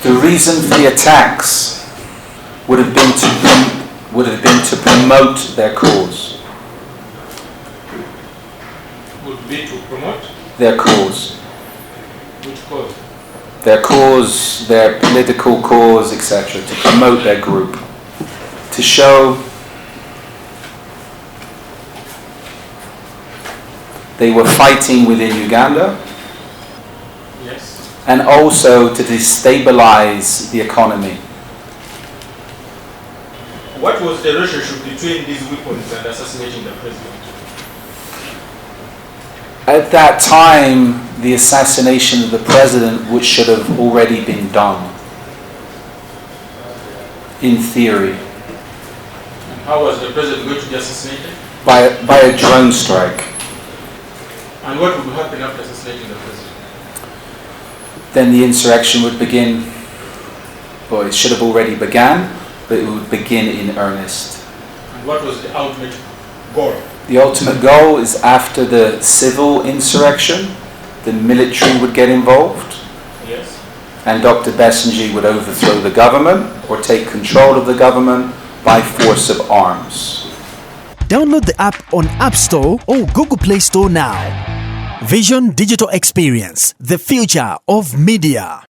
The reason for the attacks would have been to promote their cause. Would be to promote their cause. Which cause? Their cause, their political cause, etc. To promote their group. To show they were fighting within Uganda. Yes. And also to destabilize the economy. What was the relationship between these weapons and assassinating the president? At that time, the assassination of the president, which should have already been done, in theory. And how was the president going to be assassinated? By a drone strike. And what would happen after assassinating the president? Then the insurrection would begin, or it should have already began, but it would begin in earnest. And what was the ultimate goal? The ultimate goal is after the civil insurrection, the military would get involved. Yes. And Dr. Besenji would overthrow the government or take control of the government by force of arms. Download the app on App Store or Google Play Store now. Vision Digital Experience, the future of media.